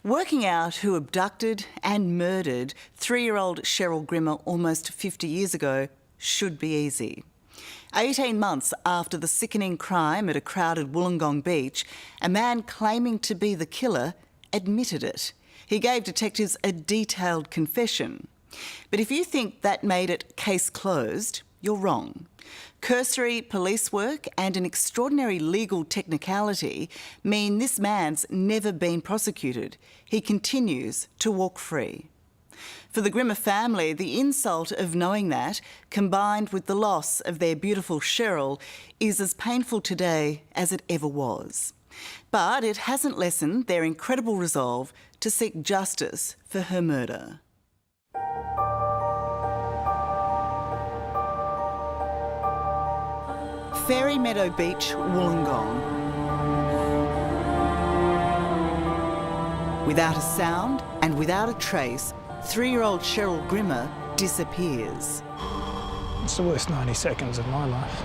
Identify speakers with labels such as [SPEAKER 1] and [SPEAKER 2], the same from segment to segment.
[SPEAKER 1] Working out who abducted and murdered 3-year-old Cheryl Grimmer almost 50 years ago should be easy. 18 months after the sickening crime at a crowded Wollongong beach, a man claiming to be the killer admitted it. He gave detectives a detailed confession. But if you think that made it case closed, you're wrong. Cursory police work and an extraordinary legal technicality mean this man's never been prosecuted. He continues to walk free. For the Grimmer family, the insult of knowing that, combined with the loss of their beautiful Cheryl, is as painful today as it ever was. But it hasn't lessened their incredible resolve to seek justice for her murder. Fairy Meadow Beach, Wollongong. Without a sound and without a trace, 3-year-old Cheryl Grimmer disappears.
[SPEAKER 2] It's the worst 90 seconds of my life.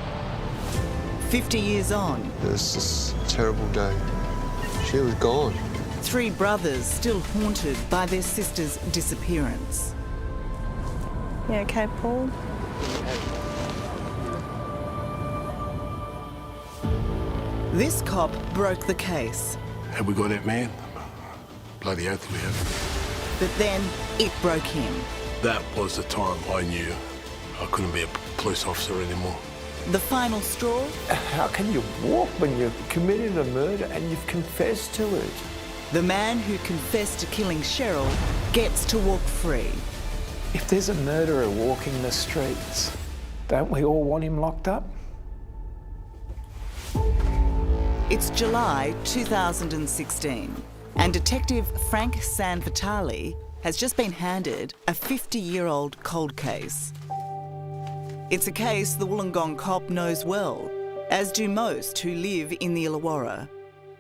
[SPEAKER 1] 50 years on.
[SPEAKER 3] It was just a terrible day. She was gone.
[SPEAKER 1] 3 brothers still haunted by their sister's disappearance.
[SPEAKER 4] You okay, Paul?
[SPEAKER 1] This cop broke the case.
[SPEAKER 5] Have we got that man? Bloody oath we have.
[SPEAKER 1] But then it broke him.
[SPEAKER 5] That was the time I knew I couldn't be a police officer anymore.
[SPEAKER 1] The final straw?
[SPEAKER 6] How can you walk when you've committed a murder and you've confessed to it?
[SPEAKER 1] The man who confessed to killing Cheryl gets to walk free.
[SPEAKER 6] If there's a murderer walking the streets, don't we all want him locked up?
[SPEAKER 1] It's July 2016, and Detective Frank Sanvitali has just been handed a 50-year-old cold case. It's a case the Wollongong cop knows well, as do most who live in the Illawarra.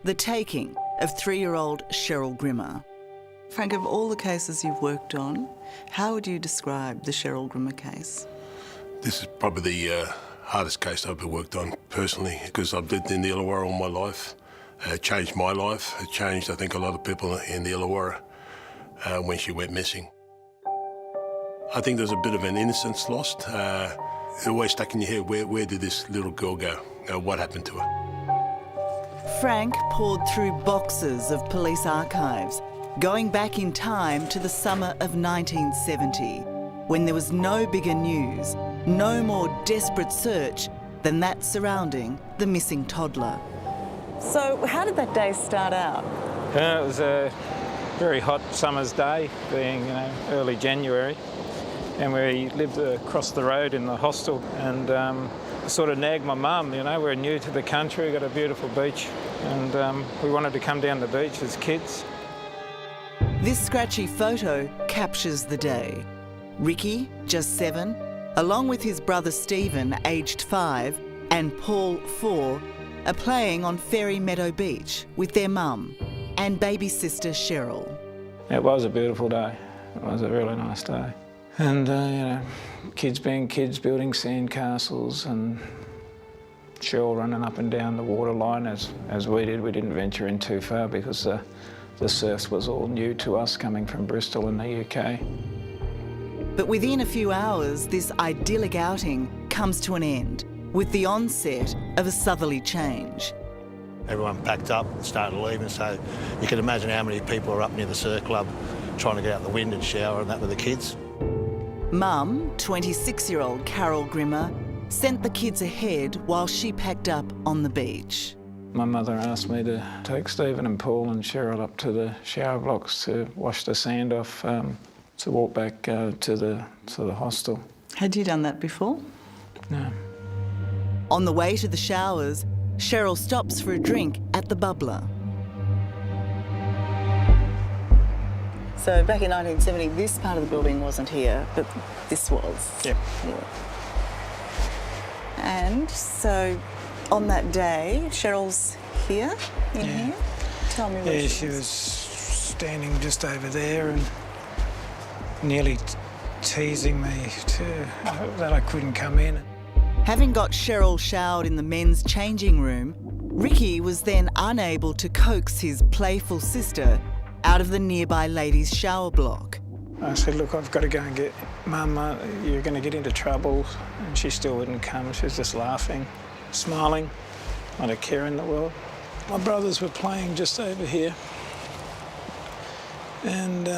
[SPEAKER 1] The taking of 3-year-old Cheryl Grimmer. Frank, of all the cases you've worked on, how would you describe the Cheryl Grimmer case?
[SPEAKER 5] This is probably the hardest case I've ever worked on personally, because I've lived in the Illawarra all my life. It changed my life. It changed, I think, a lot of people in the Illawarra when she went missing. I think there's a bit of an innocence lost. It always stuck in your head, where did this little girl go? What happened to her?
[SPEAKER 1] Frank poured through boxes of police archives, going back in time to the summer of 1970, when there was no bigger news, no more desperate search than that surrounding the missing toddler.
[SPEAKER 4] So how did that day start out?
[SPEAKER 2] It was a very hot summer's day, being early January, and we lived across the road in the hostel, and sort of nagged my mum. We're new to the country, got a beautiful beach, and we wanted to come down the beach as kids.
[SPEAKER 1] This scratchy photo captures the day. Ricky, just 7, along with his brother Stephen, aged 5, and Paul, 4, are playing on Fairy Meadow Beach with their mum and baby sister Cheryl.
[SPEAKER 2] It was a beautiful day. It was a really nice day. And, kids being kids, building sand castles, and Cheryl running up and down the waterline as we did. We didn't venture in too far because the surf was all new to us coming from Bristol in the UK.
[SPEAKER 1] But within a few hours, this idyllic outing comes to an end with the onset of a southerly change.
[SPEAKER 7] Everyone packed up and started leaving, so you can imagine how many people are up near the surf club trying to get out the wind and shower and that with the kids.
[SPEAKER 1] Mum, 26-year-old Cheryl Grimmer, sent the kids ahead while she packed up on the beach.
[SPEAKER 2] My mother asked me to take Stephen and Paul and Cheryl up to the shower blocks to wash the sand off, to walk back to the hostel.
[SPEAKER 1] Had you done that before?
[SPEAKER 2] No.
[SPEAKER 1] On the way to the showers, Cheryl stops for a drink at the Bubbler. So back in 1970, this part of the building wasn't here, but this was.
[SPEAKER 2] Yep.
[SPEAKER 1] Yeah. And so on that day, Cheryl's here, here. Tell me where
[SPEAKER 2] she was standing just over there and nearly teasing me that I couldn't come in.
[SPEAKER 1] Having got Cheryl showered in the men's changing room, Ricky was then unable to coax his playful sister out of the nearby ladies' shower block.
[SPEAKER 2] I said, look, I've got to go and get Mum, you're going to get into trouble. And she still wouldn't come. She was just laughing, smiling, not a care in the world. My brothers were playing just over here. And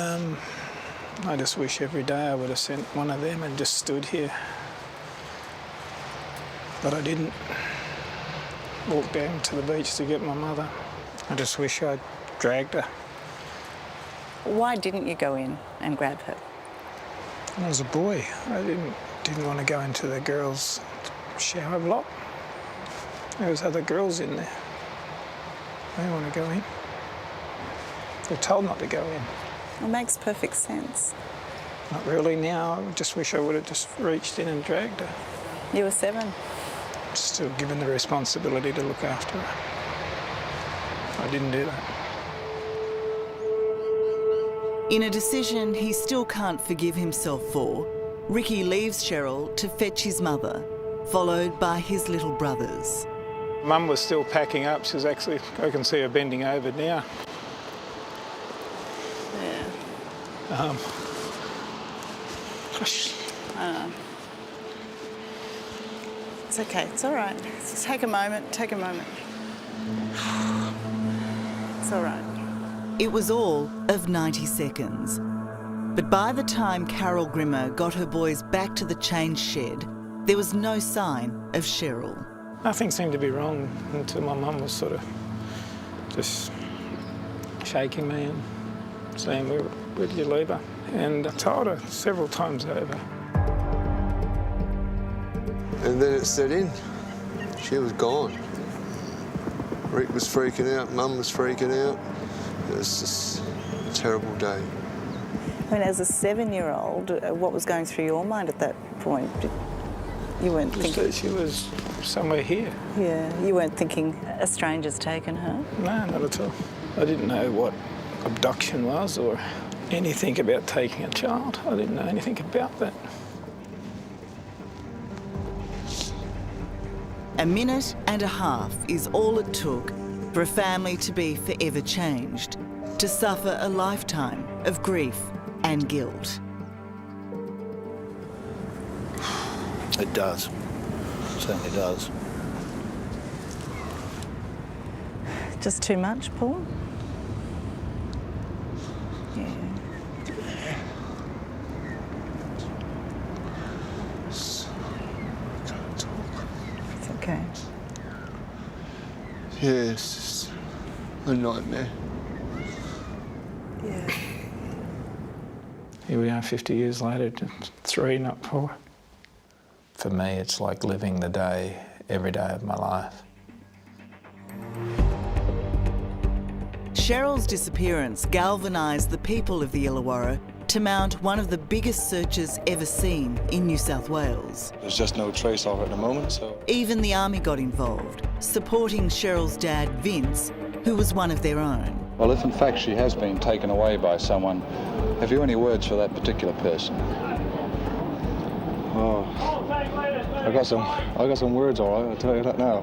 [SPEAKER 2] I just wish every day I would have sent one of them and just stood here. But I didn't. Walked down to the beach to get my mother. I just wish I'd dragged her.
[SPEAKER 4] Why didn't you go in and grab her?
[SPEAKER 2] When I was a boy, I didn't want to go into the girls' shower block. There was other girls in there. I didn't want to go in. They were told not to go in.
[SPEAKER 4] It makes perfect sense.
[SPEAKER 2] Not really now. I just wish I would have just reached in and dragged her.
[SPEAKER 4] You were 7.
[SPEAKER 2] Still given the responsibility to look after her. I didn't do that.
[SPEAKER 1] In a decision he still can't forgive himself for, Ricky leaves Cheryl to fetch his mother, followed by his little brothers.
[SPEAKER 2] Mum was still packing up. She's actually, I can see her bending over now.
[SPEAKER 4] Yeah.
[SPEAKER 2] Gosh.
[SPEAKER 4] It's okay, it's all right. Just take a moment, take a moment. It's all right.
[SPEAKER 1] It was all of 90 seconds. But by the time Carol Grimmer got her boys back to the change shed, there was no sign of Cheryl.
[SPEAKER 2] Nothing seemed to be wrong until my mum was sort of just shaking me and saying, where did you leave her? And I told her several times over.
[SPEAKER 3] And then it set in. She was gone. Rick was freaking out, Mum was freaking out. It was just a terrible day.
[SPEAKER 4] I mean, as a 7-year-old, what was going through your mind at that point? You weren't
[SPEAKER 2] Just
[SPEAKER 4] thinking...
[SPEAKER 2] that she was somewhere here.
[SPEAKER 4] Yeah, you weren't thinking a stranger's taken her?
[SPEAKER 2] No, not at all. I didn't know what abduction was or anything about taking a child. I didn't know anything about that.
[SPEAKER 1] A minute and a half is all it took for a family to be forever changed, to suffer a lifetime of grief and guilt.
[SPEAKER 7] It does. Certainly does.
[SPEAKER 4] Just too much, Paul? Yeah.
[SPEAKER 3] Can't talk.
[SPEAKER 4] It's okay.
[SPEAKER 3] Yeah, it's just a nightmare.
[SPEAKER 4] Yeah.
[SPEAKER 2] Here we are 50 years later, just 3, not 4. For me, it's like living the day, every day of my life.
[SPEAKER 1] Cheryl's disappearance galvanised the people of the Illawarra to mount one of the biggest searches ever seen in New South Wales.
[SPEAKER 8] There's just no trace of her at the moment, so...
[SPEAKER 1] Even the Army got involved, supporting Cheryl's dad, Vince, who was one of their own.
[SPEAKER 8] Well, if in fact she has been taken away by someone, have you any words for that particular person? Oh, I got some words, all right, I'll tell you that now.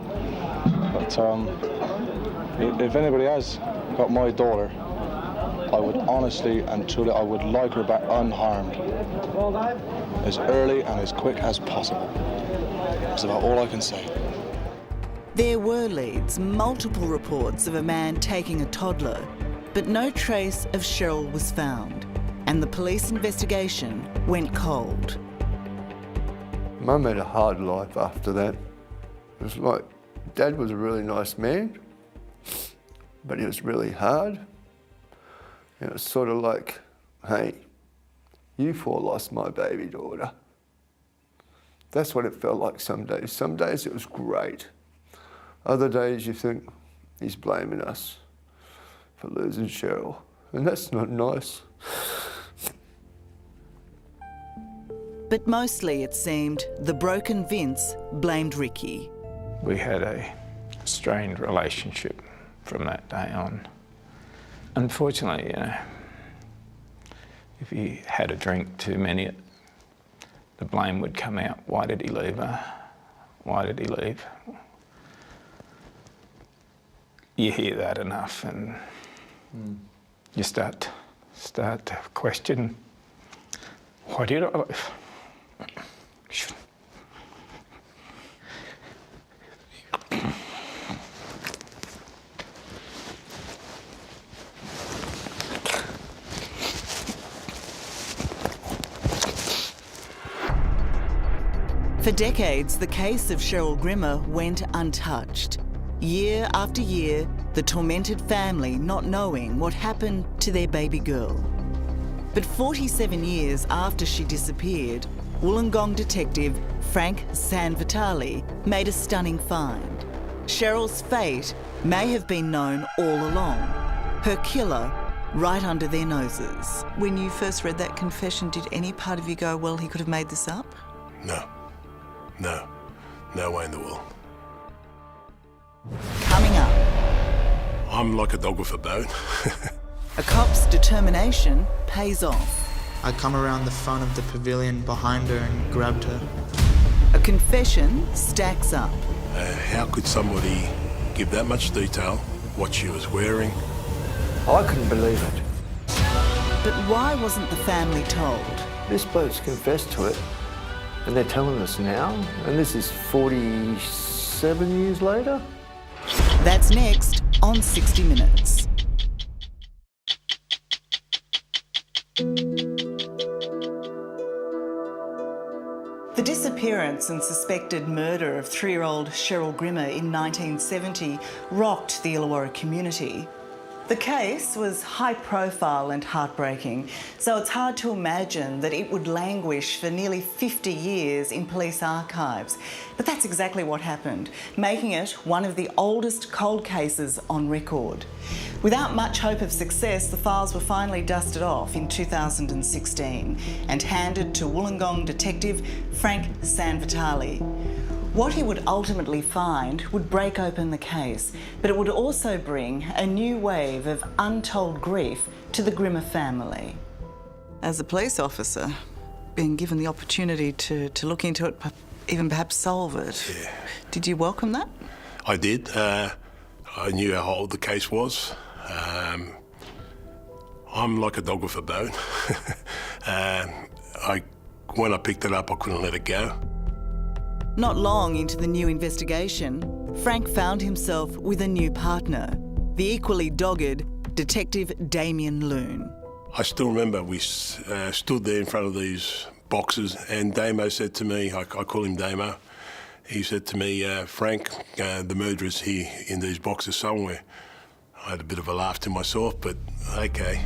[SPEAKER 8] But if anybody has got my daughter, I would honestly and truly, I would like her back unharmed, as early and as quick as possible. That's about all I can say.
[SPEAKER 1] There were leads, multiple reports of a man taking a toddler, but no trace of Cheryl was found, and the police investigation went cold.
[SPEAKER 3] Mum had a hard life after that. It was like, Dad was a really nice man, but it was really hard. It was sort of like, hey, you 4 lost my baby daughter. That's what it felt like some days. Some days it was great. Other days you think, he's blaming us for losing Cheryl, and that's not nice.
[SPEAKER 1] But mostly, it seemed, the broken Vince blamed Ricky.
[SPEAKER 2] We had a strained relationship from that day on. Unfortunately, you know, if he had a drink too many, the blame would come out. Why did he leave her? Why did he leave? You hear that enough, and You start to question, why did I?
[SPEAKER 1] For decades, the case of Cheryl Grimmer went untouched. Year after year, the tormented family not knowing what happened to their baby girl. But 47 years after she disappeared, Wollongong detective Frank Sanvitali made a stunning find. Cheryl's fate may have been known all along. Her killer right under their noses. When you first read that confession, did any part of you go, well, he could have made this up?
[SPEAKER 5] No way in the world.
[SPEAKER 1] Coming up,
[SPEAKER 5] I'm like a dog with a bone.
[SPEAKER 1] a cop's determination pays off.
[SPEAKER 9] I come around the front of the pavilion behind her and grabbed her.
[SPEAKER 1] A confession stacks up.
[SPEAKER 5] How could somebody give that much detail, what she was wearing?
[SPEAKER 3] I couldn't believe it.
[SPEAKER 1] But why wasn't the family told?
[SPEAKER 3] This bloke's confessed to it, and they're telling us now, and this is 47 years later?
[SPEAKER 1] That's next on 60 Minutes. The disappearance and suspected murder of 3-year-old Cheryl Grimmer in 1970 rocked the Illawarra community. The case was high profile and heartbreaking, so it's hard to imagine that it would languish for nearly 50 years in police archives. But that's exactly what happened, making it one of the oldest cold cases on record. Without much hope of success, the files were finally dusted off in 2016 and handed to Wollongong detective Frank Sanvitali. What he would ultimately find would break open the case, but it would also bring a new wave of untold grief to the Grimmer family. As a police officer, being given the opportunity to look into it, even perhaps solve it,
[SPEAKER 5] Yeah.
[SPEAKER 1] Did you welcome that?
[SPEAKER 5] I did. I knew how old the case was. I'm like a dog with a bone. When I picked it up, I couldn't let it go.
[SPEAKER 1] Not long into the new investigation, Frank found himself with a new partner, the equally dogged Detective Damien Loon.
[SPEAKER 5] I still remember we stood there in front of these boxes, and Damo said to me, I call him Damo, he said to me, Frank, the murderer's here in these boxes somewhere. I had a bit of a laugh to myself, but okay.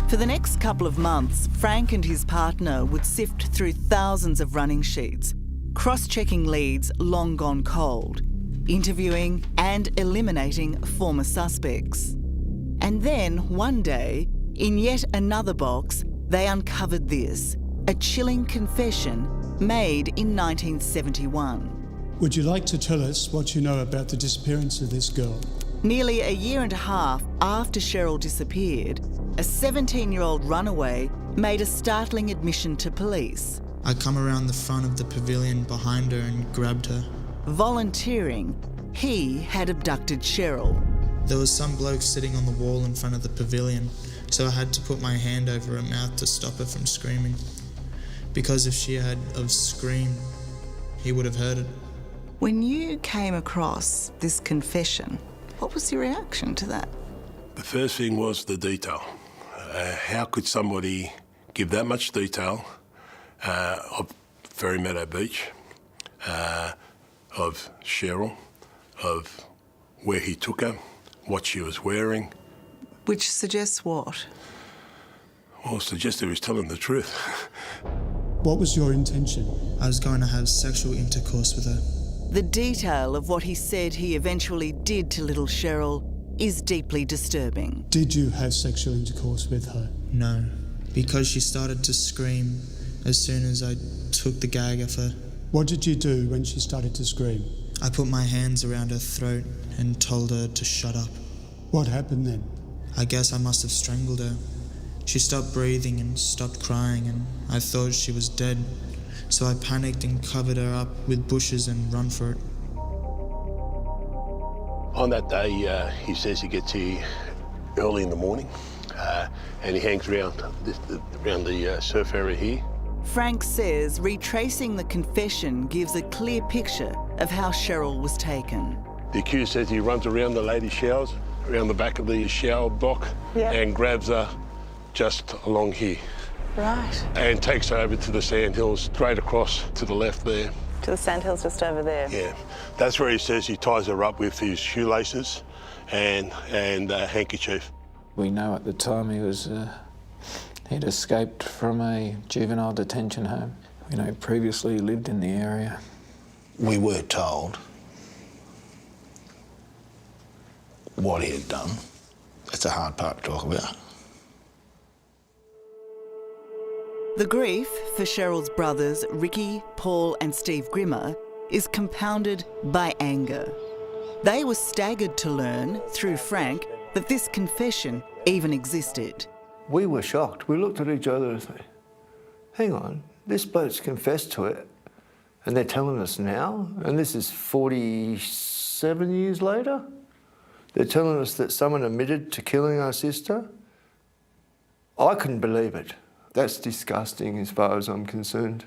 [SPEAKER 1] For the next couple of months, Frank and his partner would sift through thousands of running sheets, cross-checking leads long gone cold, interviewing and eliminating former suspects. And then, one day, in yet another box, they uncovered this, a chilling confession made in 1971.
[SPEAKER 10] Would you like to tell us what you know about the disappearance of this girl?
[SPEAKER 1] Nearly a year and a half after Cheryl disappeared, a 17-year-old runaway made a startling admission to police.
[SPEAKER 9] I come around the front of the pavilion behind her and grabbed her.
[SPEAKER 1] Volunteering, he had abducted Cheryl.
[SPEAKER 9] There was some bloke sitting on the wall in front of the pavilion, so I had to put my hand over her mouth to stop her from screaming. Because if she had have screamed, he would have heard it.
[SPEAKER 1] When you came across this confession, what was your reaction to that?
[SPEAKER 5] The first thing was the detail. How could somebody give that much detail of Fairy Meadow Beach, of Cheryl, of where he took her, what she was wearing?
[SPEAKER 1] Which suggests what?
[SPEAKER 5] Well, it suggests he was telling the truth.
[SPEAKER 10] What was your intention?
[SPEAKER 9] I was going to have sexual intercourse with her.
[SPEAKER 1] The detail of what he said he eventually did to little Cheryl is deeply disturbing.
[SPEAKER 10] Did you have sexual intercourse with her?
[SPEAKER 9] No, because she started to scream as soon as I took the gag off her.
[SPEAKER 10] What did you do when she started to scream?
[SPEAKER 9] I put my hands around her throat and told her to shut up.
[SPEAKER 10] What happened then?
[SPEAKER 9] I guess I must have strangled her. She stopped breathing and stopped crying, and I thought she was dead. So I panicked and covered her up with bushes and run for it.
[SPEAKER 5] On that day, he says he gets here early in the morning. and he hangs around the surf area here.
[SPEAKER 1] Frank says retracing the confession gives a clear picture of how Cheryl was taken.
[SPEAKER 5] The accused says he runs around the ladies' showers, around the back of the shower block, and grabs her just along here.
[SPEAKER 4] Right.
[SPEAKER 5] And takes her over to the sandhills, straight across to the left there.
[SPEAKER 4] To the sandhills just over there?
[SPEAKER 5] Yeah. That's where he says he ties her up with his shoelaces and a handkerchief.
[SPEAKER 2] We know at the time he'd escaped from a juvenile detention home. We know previously he lived in the area.
[SPEAKER 7] We were told what he had done. It's a hard part to talk about.
[SPEAKER 1] The grief for Cheryl's brothers, Ricky, Paul and Steve Grimmer, is compounded by anger. They were staggered to learn, through Frank, that this confession even existed.
[SPEAKER 3] We were shocked. We looked at each other and said, hang on, this bloke's confessed to it and they're telling us now? And this is 47 years later? They're telling us that someone admitted to killing our sister? I couldn't believe it. That's disgusting as far as I'm concerned.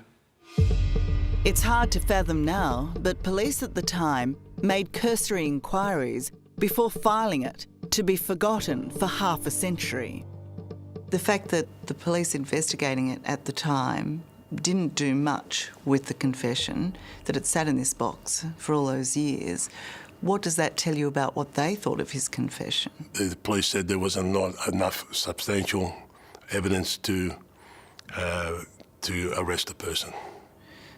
[SPEAKER 1] It's hard to fathom now, but police at the time made cursory inquiries before filing it to be forgotten for half a century. The fact that the police investigating it at the time didn't do much with the confession, that it sat in this box for all those years, what does that tell you about what they thought of his confession?
[SPEAKER 5] The police said there was not enough substantial evidence to arrest a person.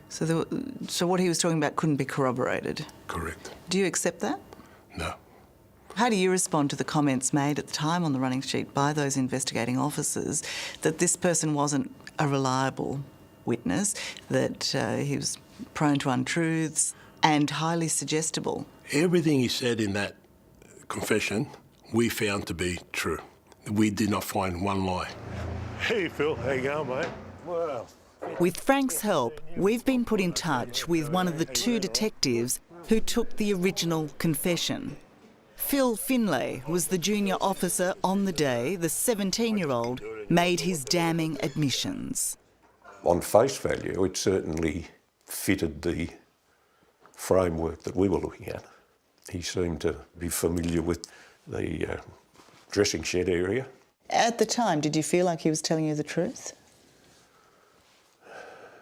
[SPEAKER 1] So what he was talking about couldn't be corroborated?
[SPEAKER 5] Correct.
[SPEAKER 1] Do you accept that?
[SPEAKER 5] No.
[SPEAKER 1] How do you respond to the comments made at the time on the running sheet by those investigating officers that this person wasn't a reliable witness, that he was prone to untruths and highly suggestible?
[SPEAKER 5] Everything he said in that confession, we found to be true. We did not find one lie. Hey, Phil, how you going, mate? Well.
[SPEAKER 1] With Frank's help, we've been put in touch with one of the two detectives who took the original confession. Phil Finlay was the junior officer on the day the 17-year-old made his damning admissions.
[SPEAKER 11] On face value, it certainly fitted the framework that we were looking at. He seemed to be familiar with the dressing shed area.
[SPEAKER 4] At the time, did you feel like he was telling you the truth?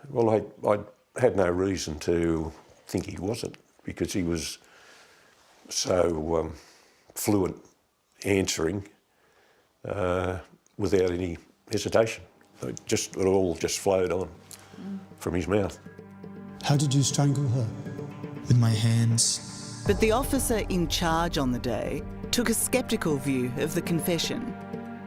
[SPEAKER 11] Well, I had no reason to think he wasn't, because he was so fluent answering without any hesitation. It all just flowed on from his mouth.
[SPEAKER 10] How did you strangle her?
[SPEAKER 9] With my hands.
[SPEAKER 1] But the officer in charge on the day took a sceptical view of the confession.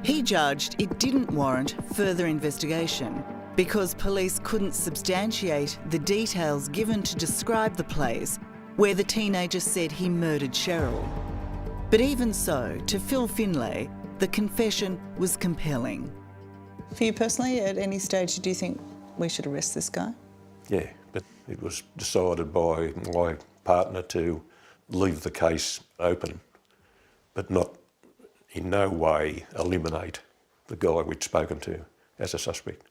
[SPEAKER 1] He judged it didn't warrant further investigation because police couldn't substantiate the details given to describe the place where the teenager said he murdered Cheryl. But even so, to Phil Finlay, the confession was compelling.
[SPEAKER 4] For you personally, at any stage, do you think we should arrest this guy?
[SPEAKER 11] Yeah, but it was decided by my partner to leave the case open, but not in no way eliminate the guy we'd spoken to as a suspect.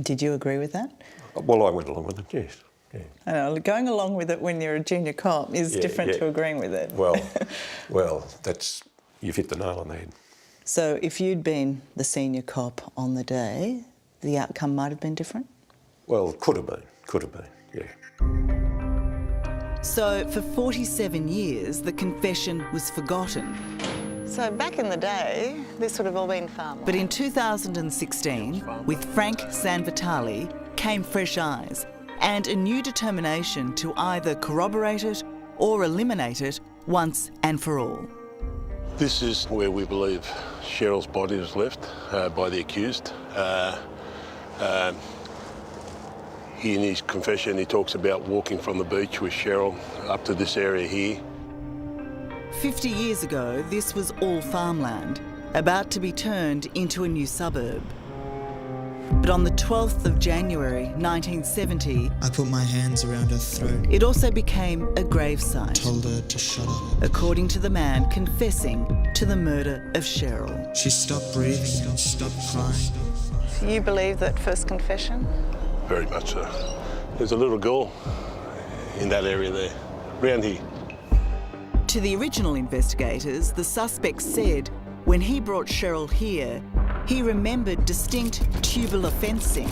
[SPEAKER 4] Did you agree with that?
[SPEAKER 11] Well, I went along with it, yes. Yeah.
[SPEAKER 4] I know, going along with it when you're a junior cop is different to agreeing with it.
[SPEAKER 11] Well, you've hit the nail on the head.
[SPEAKER 4] So if you'd been the senior cop on the day, the outcome might have been different?
[SPEAKER 11] Well, could have been, yeah.
[SPEAKER 1] So for 47 years, the confession was forgotten.
[SPEAKER 4] So back in the day, this would have all been far more.
[SPEAKER 1] But in 2016, with Frank Sanvitali, came fresh eyes and a new determination to either corroborate it or eliminate it once and for all.
[SPEAKER 5] This is where we believe Cheryl's body was left by the accused. In his confession, he talks about walking from the beach with Cheryl up to this area here.
[SPEAKER 1] 50 years ago, this was all farmland, about to be turned into a new suburb. But on the 12th of January 1970,
[SPEAKER 9] I put my hands around her throat,
[SPEAKER 1] it also became a gravesite,
[SPEAKER 9] told her to shut up.
[SPEAKER 1] according to the man confessing to the murder of Cheryl.
[SPEAKER 9] She stopped breathing and stopped crying.
[SPEAKER 4] You believe that first confession?
[SPEAKER 5] Very much so. There's a little girl in that area there, round here.
[SPEAKER 1] To the original investigators, the suspect said when he brought Cheryl here, he remembered distinct tubular fencing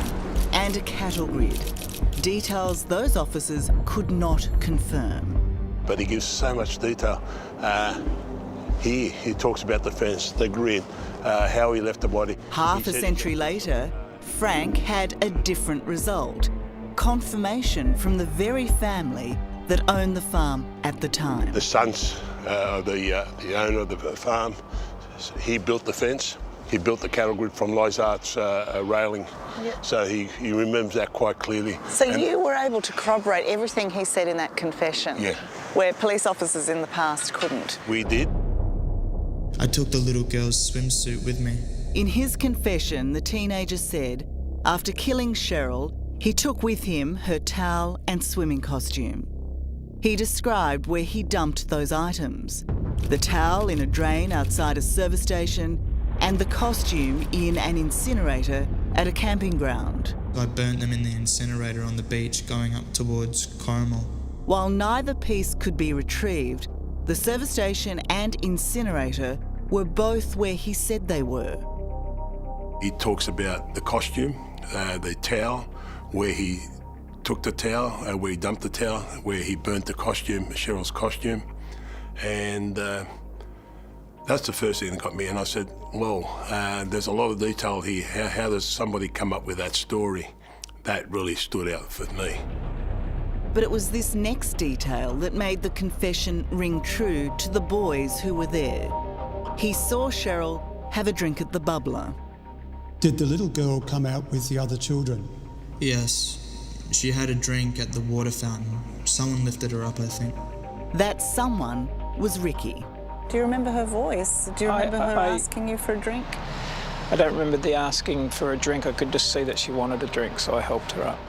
[SPEAKER 1] and a cattle grid, details those officers could not confirm.
[SPEAKER 5] But he gives so much detail. He talks about the fence, the grid, how he left the body.
[SPEAKER 1] Half a century later, Frank had a different result. Confirmation from the very family that owned the farm at the time.
[SPEAKER 5] The sons of the owner of the farm, he built the fence. He built the cattle grid from Lizard's railing. Yep. So he remembers that quite clearly.
[SPEAKER 4] So you were able to corroborate everything he said in that confession?
[SPEAKER 5] Yeah.
[SPEAKER 4] Where police officers in the past couldn't?
[SPEAKER 5] We did.
[SPEAKER 9] I took the little girl's swimsuit with me.
[SPEAKER 1] In his confession, the teenager said, after killing Cheryl, he took with him her towel and swimming costume. He described where he dumped those items. The towel in a drain outside a service station and the costume in an incinerator at a camping ground.
[SPEAKER 9] I burnt them in the incinerator on the beach going up towards Corrimal.
[SPEAKER 1] While neither piece could be retrieved, the service station and incinerator were both where he said they were.
[SPEAKER 5] He talks about the costume, the towel, where he took the towel, where he dumped the towel, where he burnt the costume, Cheryl's costume. And that's the first thing that got me. And I said, well, there's a lot of detail here. How does somebody come up with that story? That really stood out for me.
[SPEAKER 1] But it was this next detail that made the confession ring true to the boys who were there. He saw Cheryl have a drink at the bubbler.
[SPEAKER 10] Did the little girl come out with the other children?
[SPEAKER 9] Yes. She had a drink at the water fountain. Someone lifted her up, I think.
[SPEAKER 1] That someone was Ricky.
[SPEAKER 4] Do you remember her voice? Do you remember her asking you for a drink?
[SPEAKER 2] I don't remember the asking for a drink. I could just see that she wanted a drink, so I helped her up.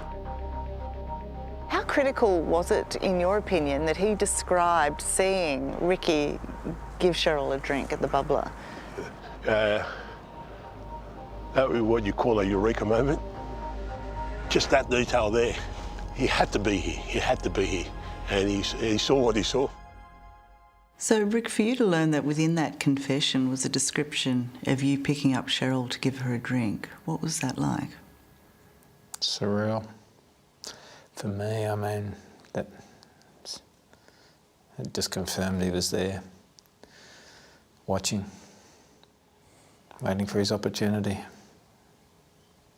[SPEAKER 4] How critical was it, in your opinion, that he described seeing Ricky give Cheryl a drink at the bubbler?
[SPEAKER 5] That was what you call a eureka moment. Just that detail there. He had to be here. He had to be here. And he saw what he saw.
[SPEAKER 1] So, Rick, for you to learn that within that confession was a description of you picking up Cheryl to give her a drink, what was that like?
[SPEAKER 2] Surreal. For me, I mean, it just confirmed he was there, watching, waiting for his opportunity.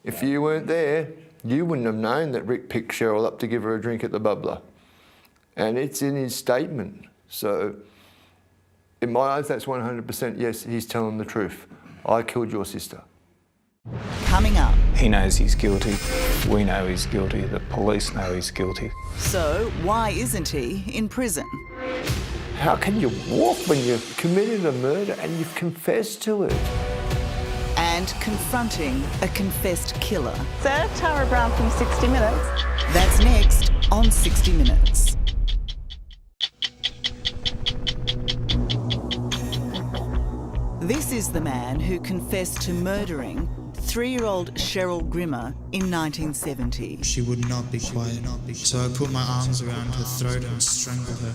[SPEAKER 3] If you weren't there, you wouldn't have known that Rick picked Cheryl up to give her a drink at the bubbler. And it's in his statement. So, in my eyes, that's 100% yes, he's telling the truth. I killed your sister.
[SPEAKER 1] Coming up.
[SPEAKER 2] He knows he's guilty. We know he's guilty. The police know he's guilty.
[SPEAKER 1] So, why isn't he in prison?
[SPEAKER 3] How can you walk when you've committed a murder and you've confessed to it?
[SPEAKER 1] And confronting a confessed killer.
[SPEAKER 4] Sir, Tara Brown from 60 Minutes.
[SPEAKER 1] That's next on 60 Minutes. This is the man who confessed to murdering 3-year-old Cheryl Grimmer in 1970.
[SPEAKER 9] She would not be quiet, so I put my arms around her throat and strangled her.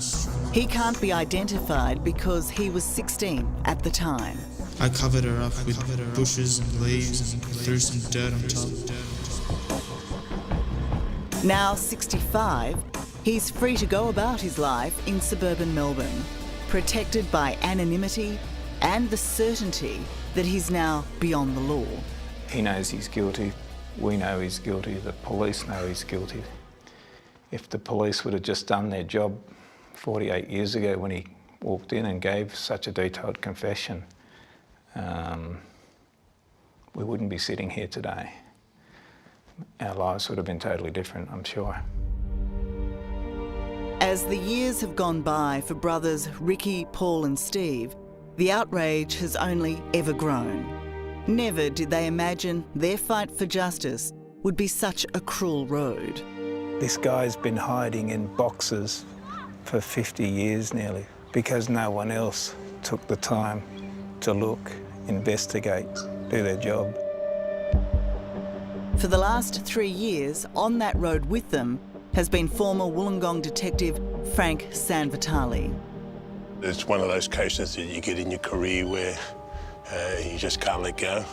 [SPEAKER 1] He can't be identified because he was 16 at the time.
[SPEAKER 9] I covered her up with bushes and leaves and threw some dirt on top.
[SPEAKER 1] Now 65, he's free to go about his life in suburban Melbourne, protected by anonymity and the certainty that he's now beyond the law.
[SPEAKER 2] He knows he's guilty. We know he's guilty. The police know he's guilty. If the police would have just done their job 48 years ago when he walked in and gave such a detailed confession, we wouldn't be sitting here today. Our lives would have been totally different, I'm sure.
[SPEAKER 1] As the years have gone by for brothers Ricky, Paul and Steve, the outrage has only ever grown. Never did they imagine their fight for justice would be such a cruel road.
[SPEAKER 2] This guy's been hiding in boxes for 50 years nearly because no one else took the time to look, investigate, do their job.
[SPEAKER 1] For the last 3 years, on that road with them has been former Wollongong detective Frank Sanvitali.
[SPEAKER 5] It's one of those cases that you get in your career where you just can't let go.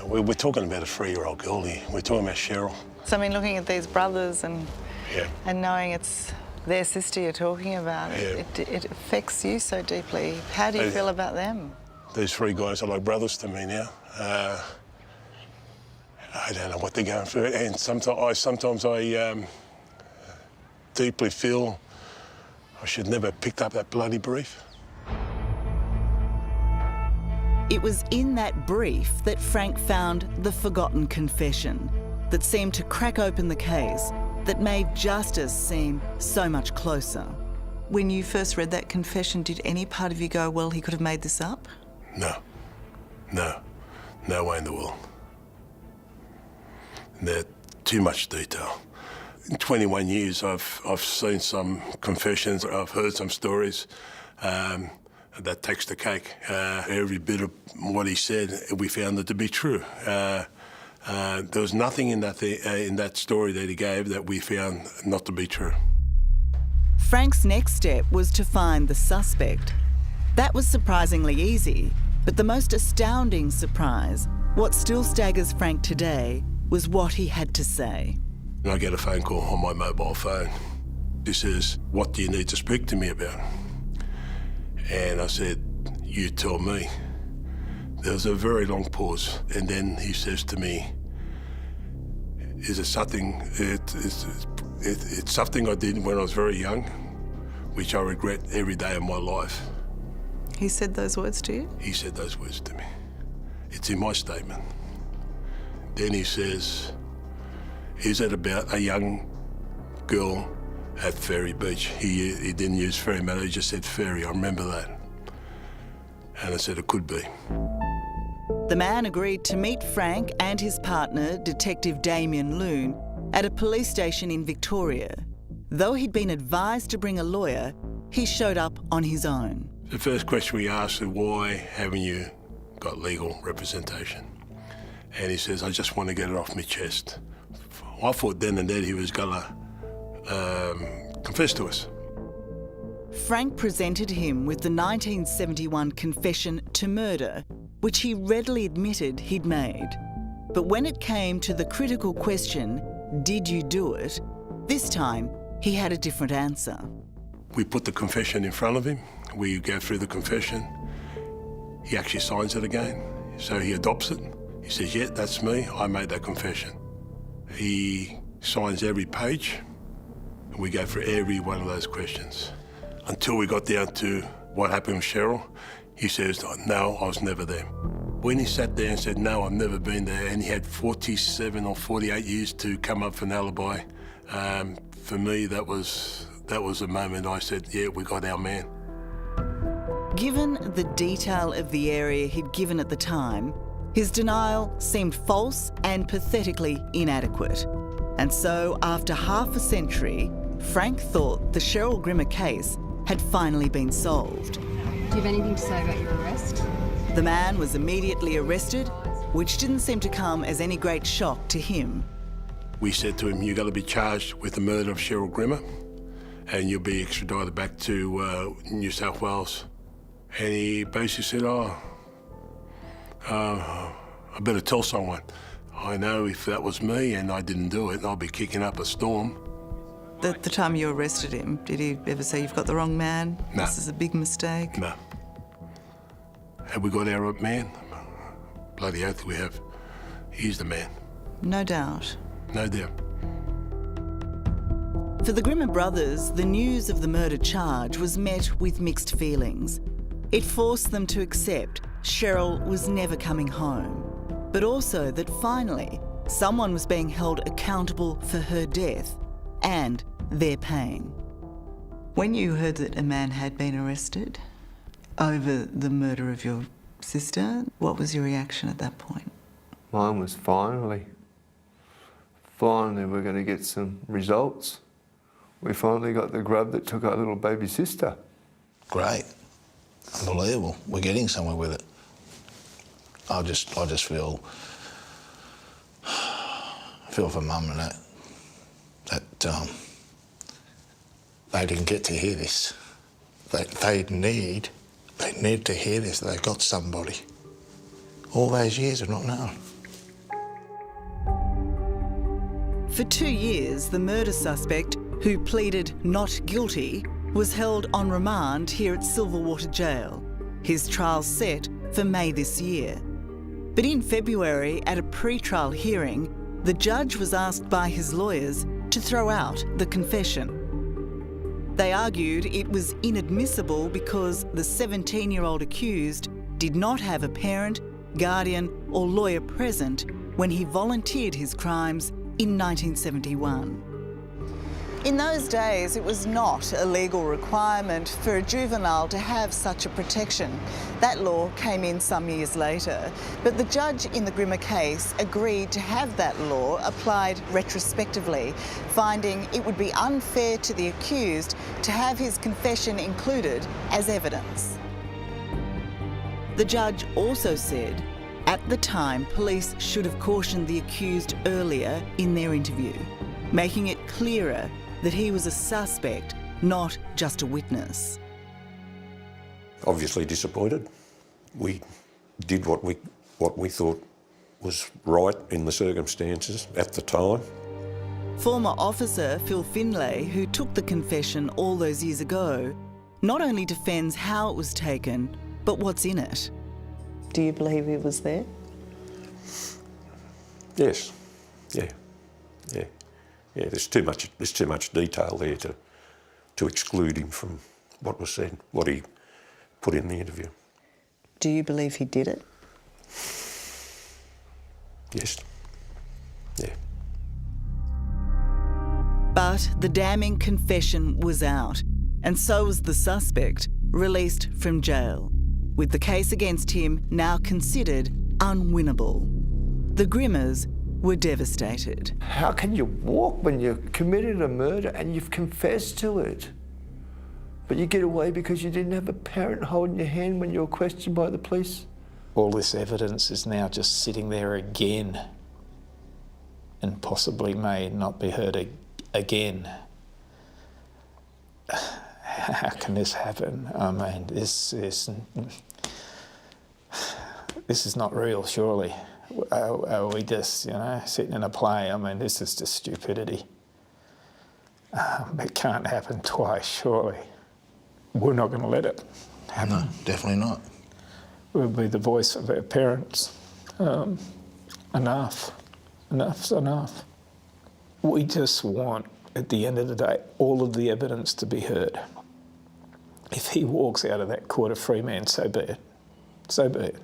[SPEAKER 5] We're talking about a 3-year-old girl here. We're talking about Cheryl.
[SPEAKER 4] So, I mean, looking at these brothers and
[SPEAKER 5] Yeah.
[SPEAKER 4] knowing it's their sister you're talking about, it affects you so deeply. How do you feel about them?
[SPEAKER 5] These 3 guys are like brothers to me now. I don't know what they're going through, and sometimes I deeply feel I should never have picked up that bloody brief.
[SPEAKER 1] It was in that brief that Frank found the forgotten confession that seemed to crack open the case, that made justice seem so much closer. When you first read that confession, did any part of you go, well, he could have made this up?
[SPEAKER 5] No way in the world. There's too much detail. In 21 years, I've seen some confessions, I've heard some stories. That takes the cake. Every bit of what he said, we found it to be true. There was nothing in that story that he gave that we found not to be true.
[SPEAKER 1] Frank's next step was to find the suspect. That was surprisingly easy, but the most astounding surprise, what still staggers Frank today, was what he had to say.
[SPEAKER 5] I get a phone call on my mobile phone. He says, "What do you need to speak to me about?" And I said, "You tell me." There was a very long pause, and then he says to me, "Is it something, it's something I did when I was very young, which I regret every day of my life."
[SPEAKER 1] He said those words to you?
[SPEAKER 5] He said those words to me. It's in my statement. Then he says, "Is it about a young girl at Fairy Beach?" He didn't use Fairy Meadow, he just said Fairy, I remember that. And I said it could be.
[SPEAKER 1] The man agreed to meet Frank and his partner, Detective Damien Loon, at a police station in Victoria. Though he'd been advised to bring a lawyer, he showed up on his own.
[SPEAKER 5] The first question we asked is, "Why haven't you got legal representation?" And he says, "I just want to get it off my chest." I thought then and there he was going to confess to us.
[SPEAKER 1] Frank presented him with the 1971 confession to murder, which he readily admitted he'd made. But when it came to the critical question, "Did you do it?" this time he had a different answer.
[SPEAKER 5] We put the confession in front of him. We go through the confession. He actually signs it again. So he adopts it. He says, "Yeah, that's me. I made that confession." He signs every page. And we go through every one of those questions. Until we got down to what happened with Cheryl, he says, "No, I was never there." When he sat there and said, "No, I've never been there," and he had 47 or 48 years to come up with an alibi, for me, that was a moment I said, "Yeah, we got our man."
[SPEAKER 1] Given the detail of the area he'd given at the time, his denial seemed false and pathetically inadequate. And so, after half a century, Frank thought the Cheryl Grimmer case had finally been solved.
[SPEAKER 12] Do you have anything to say about your arrest?
[SPEAKER 1] The man was immediately arrested, which didn't seem to come as any great shock to him.
[SPEAKER 5] We said to him, "You're going to be charged with the murder of Cheryl Grimmer, and you'll be extradited back to New South Wales." And he basically said, I better tell someone. I know if that was me and I didn't do it, I'd be kicking up a storm.
[SPEAKER 1] At the time you arrested him, did he ever say, "You've got the wrong man?
[SPEAKER 5] No.
[SPEAKER 1] This is a big mistake"?
[SPEAKER 5] No. Have we got our man? Bloody oath we have. He's the man.
[SPEAKER 1] No doubt.
[SPEAKER 5] No doubt.
[SPEAKER 1] For the Grimmer brothers, the news of the murder charge was met with mixed feelings. It forced them to accept Cheryl was never coming home, but also that finally someone was being held accountable for her death and their pain. When you heard that a man had been arrested over the murder of your sister. What was your reaction at that point?
[SPEAKER 3] Mine was finally we're going to get some results. We finally got the grub that took our little baby sister.
[SPEAKER 7] Great. Unbelievable. We're getting somewhere with it. I just feel for Mum and that they didn't get to hear this. They need to hear this. They got somebody. All those years have not known.
[SPEAKER 1] For 2 years, the murder suspect, who pleaded not guilty, was held on remand here at Silverwater Jail. His trial set for May this year. But in February, at a pre-trial hearing, the judge was asked by his lawyers to throw out the confession. They argued it was inadmissible because the 17-year-old accused did not have a parent, guardian or lawyer present when he volunteered his crimes in 1971.
[SPEAKER 4] In those days, it was not a legal requirement for a juvenile to have such a protection. That law came in some years later, but the judge in the Grimmer case agreed to have that law applied retrospectively, finding it would be unfair to the accused to have his confession included as evidence. The judge also said, at the time, police should have cautioned the accused earlier in their interview, making it clearer that he was a suspect, not just a witness.
[SPEAKER 11] Obviously disappointed. We did what we thought was right in the circumstances at the time.
[SPEAKER 1] Former officer Phil Finlay, who took the confession all those years ago, not only defends how it was taken, but what's in it.
[SPEAKER 4] Do you believe he was there?
[SPEAKER 11] Yes. Yeah. There's too much detail there to exclude him from what was said, what he put in the interview.
[SPEAKER 4] Do you believe he did it?
[SPEAKER 11] Yes. Yeah.
[SPEAKER 1] But the damning confession was out, and so was the suspect, released from jail, with the case against him now considered unwinnable. The Grimmers were devastated.
[SPEAKER 3] How can you walk when you've committed a murder and you've confessed to it? But you get away because you didn't have a parent holding your hand when you were questioned by the police?
[SPEAKER 6] All this evidence is now just sitting there again and possibly may not be heard again. How can this happen? I mean, this is not real, surely. Are we just, sitting in a play? I mean, this is just stupidity. It can't happen twice, surely. We're not going to let it happen.
[SPEAKER 7] No, definitely not.
[SPEAKER 6] We'll be the voice of our parents. Enough. Enough's enough. We just want, at the end of the day, all of the evidence to be heard. If he walks out of that court a free man, so be it. So be it.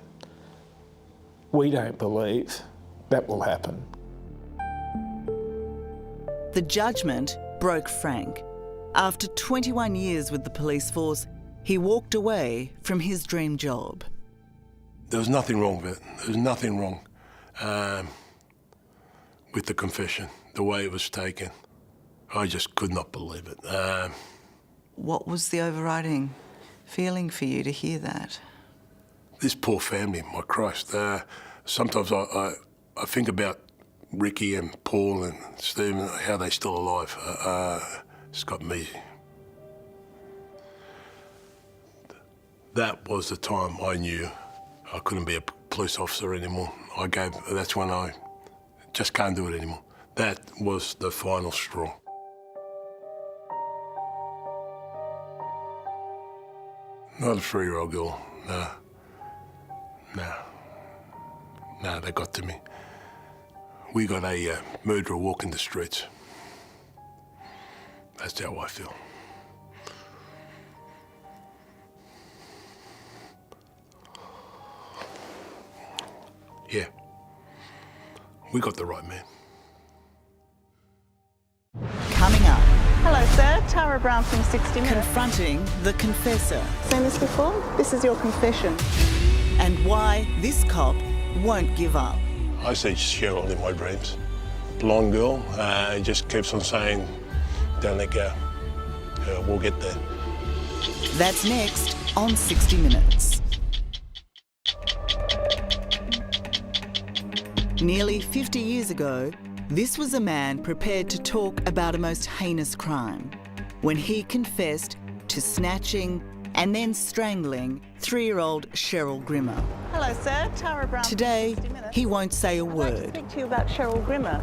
[SPEAKER 6] We don't believe that will happen.
[SPEAKER 1] The judgment broke Frank. After 21 years with the police force, he walked away from his dream job.
[SPEAKER 5] There was nothing wrong with it. There was nothing wrong with the confession, the way it was taken. I just could not believe it.
[SPEAKER 1] What was the overriding feeling for you to hear that?
[SPEAKER 5] This poor family, my Christ. Sometimes I think about Ricky and Paul and Stephen, how they're still alive. It's got me. That was the time I knew I couldn't be a police officer anymore. That's when I just can't do it anymore. That was the final straw. Not a 3-year-old girl, no. No, they got to me. We got a murderer walking the streets. That's how I feel. Yeah, we got the right man.
[SPEAKER 1] Coming up.
[SPEAKER 4] Hello, sir. Tara Brown from 60 Minutes.
[SPEAKER 1] Confronting the confessor.
[SPEAKER 4] Seen this before? This is your confession.
[SPEAKER 1] and why this cop won't give up.
[SPEAKER 5] I see Cheryl in my dreams. Blonde girl, just keeps on saying, don't let go. We'll get there.
[SPEAKER 1] That's next on 60 Minutes. Nearly 50 years ago, this was a man prepared to talk about a most heinous crime when he confessed to snatching and then strangling 3-year-old Cheryl Grimmer.
[SPEAKER 4] Hello, sir. Tara Brown.
[SPEAKER 1] Today,
[SPEAKER 4] 60 Minutes.
[SPEAKER 1] he won't say a
[SPEAKER 4] I'd like
[SPEAKER 1] word.
[SPEAKER 4] to speak to you about Cheryl Grimmer.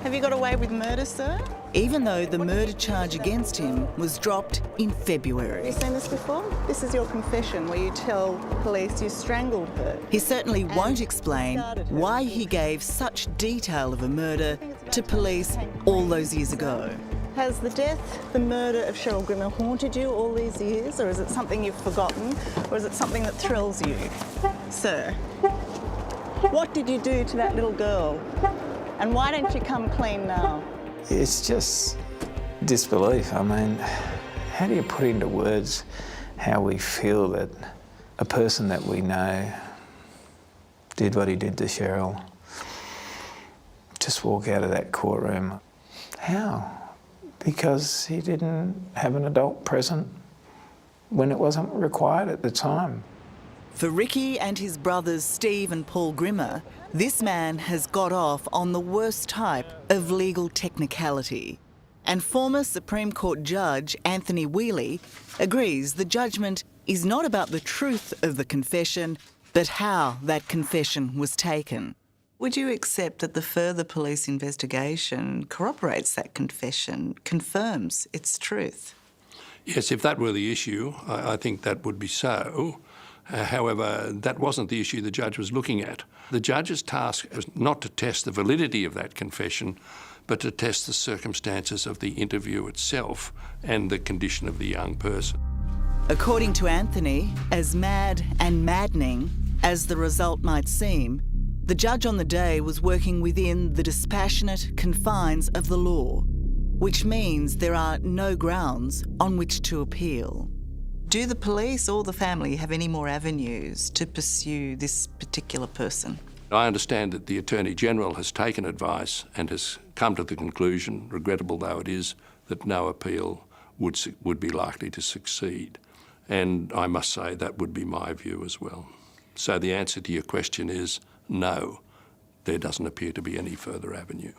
[SPEAKER 4] Have you got away with murder, sir?
[SPEAKER 1] Even though the murder charge against him was dropped in
[SPEAKER 4] Have
[SPEAKER 1] February.
[SPEAKER 4] you seen this before? This is your confession where you tell police you strangled her.
[SPEAKER 1] He certainly won't explain why he gave such detail of a murder to police all those years ago.
[SPEAKER 4] Has the death, the murder of Cheryl Grimmer haunted you all these years, or is it something you've forgotten, or is it something that thrills you? Sir, what did you do to that little girl? And why don't you come clean now?
[SPEAKER 6] It's just disbelief. I mean, how do you put into words how we feel that a person that we know did what he did to Cheryl? Just walk out of that courtroom. How? Because he didn't have an adult present when it wasn't required at the time.
[SPEAKER 1] For Ricky and his brothers Steve and Paul Grimmer, this man has got off on the worst type of legal technicality. And former Supreme Court Judge Anthony Wheely agrees the judgment is not about the truth of the confession, but how that confession was taken. Would you accept that the further police investigation corroborates that confession, confirms its truth?
[SPEAKER 11] Yes, if that were the issue, I think that would be so. However, that wasn't the issue the judge was looking at. The judge's task was not to test the validity of that confession, but to test the circumstances of the interview itself and the condition of the young person.
[SPEAKER 1] According to Anthony, as mad and maddening as the result might seem, the judge on the day was working within the dispassionate confines of the law, which means there are no grounds on which to appeal. Do the police or the family have any more avenues to pursue this particular person?
[SPEAKER 11] I understand that the Attorney-General has taken advice and has come to the conclusion, regrettable though it is, that no appeal would be likely to succeed. And I must say that would be my view as well. So the answer to your question is no, there doesn't appear to be any further avenue.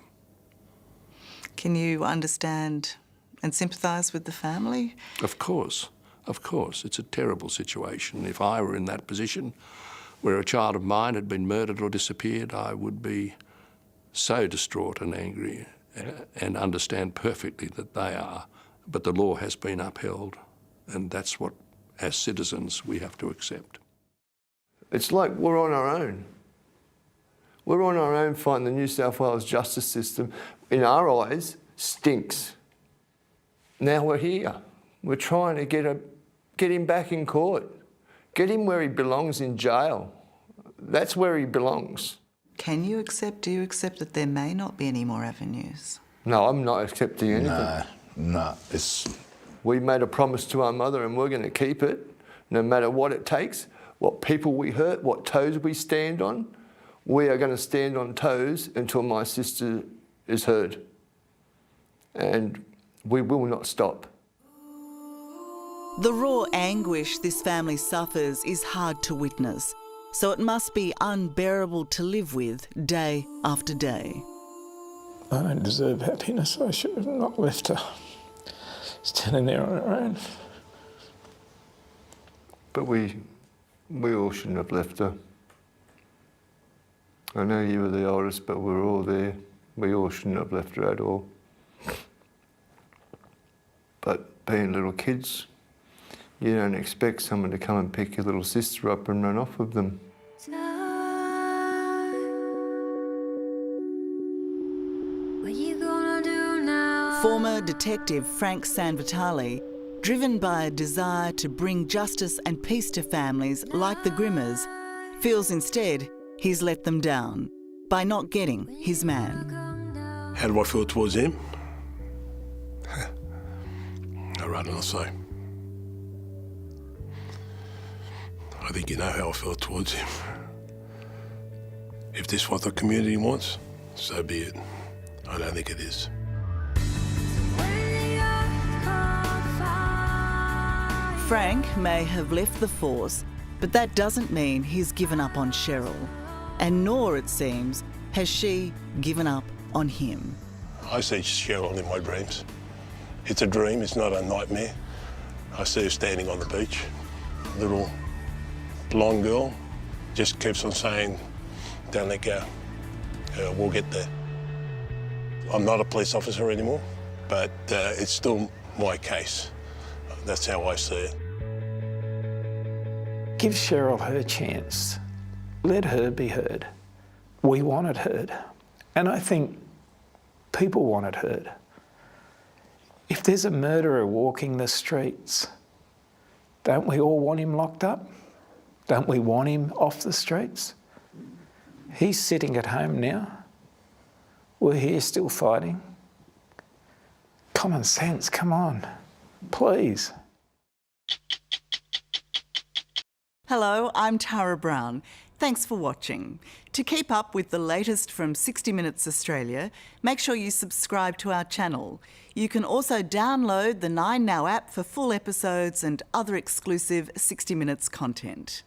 [SPEAKER 1] Can you understand and sympathise with the family?
[SPEAKER 11] Of course. Of course, it's a terrible situation. If I were in that position where a child of mine had been murdered or disappeared, I would be so distraught and angry and understand perfectly that they are. But the law has been upheld, and that's what, as citizens, we have to accept.
[SPEAKER 3] It's like we're on our own. We're on our own fighting the New South Wales justice system. In our eyes, stinks. Now we're here. We're trying to get him back in court. Get him where he belongs, in jail. That's where he belongs.
[SPEAKER 1] Do you accept that there may not be any more avenues?
[SPEAKER 3] No, I'm not accepting anything.
[SPEAKER 7] No,
[SPEAKER 3] We made a promise to our mother and we're going to keep it, no matter what it takes, what people we hurt, what toes we stand on. We are going to stand on toes until my sister is heard. And we will not stop.
[SPEAKER 1] The raw anguish this family suffers is hard to witness, so it must be unbearable to live with day after day.
[SPEAKER 6] I don't deserve happiness. I should have not left her standing there on her own.
[SPEAKER 3] But we all shouldn't have left her. I know you were the oldest, but we're all there. We all shouldn't have left her at all. But being little kids, you don't expect someone to come and pick your little sister up and run off with them.
[SPEAKER 1] Former Detective Frank Sanvitali, driven by a desire to bring justice and peace to families like the Grimmers, feels instead he's let them down by not getting his man.
[SPEAKER 5] How do I feel towards him? I'd rather not say. I think you know how I felt towards him. If this is what the community wants, so be it. I don't think it is.
[SPEAKER 1] Frank may have left the force, but that doesn't mean he's given up on Cheryl. And nor, it seems, has she given up on him.
[SPEAKER 5] I see Cheryl in my dreams. It's a dream, it's not a nightmare. I see her standing on the beach. Little blonde girl just keeps on saying, don't let go, we'll get there. I'm not a police officer anymore, but it's still my case. That's how I see it.
[SPEAKER 6] Give Cheryl her chance. Let her be heard. We want it heard. And I think people want it heard. If there's a murderer walking the streets, don't we all want him locked up? Don't we want him off the streets? He's sitting at home now. We're here still fighting. Common sense, come on, please.
[SPEAKER 1] Hello, I'm Tara Brown. Thanks for watching. To keep up with the latest from 60 Minutes Australia, make sure you subscribe to our channel. You can also download the 9Now app for full episodes and other exclusive 60 Minutes content.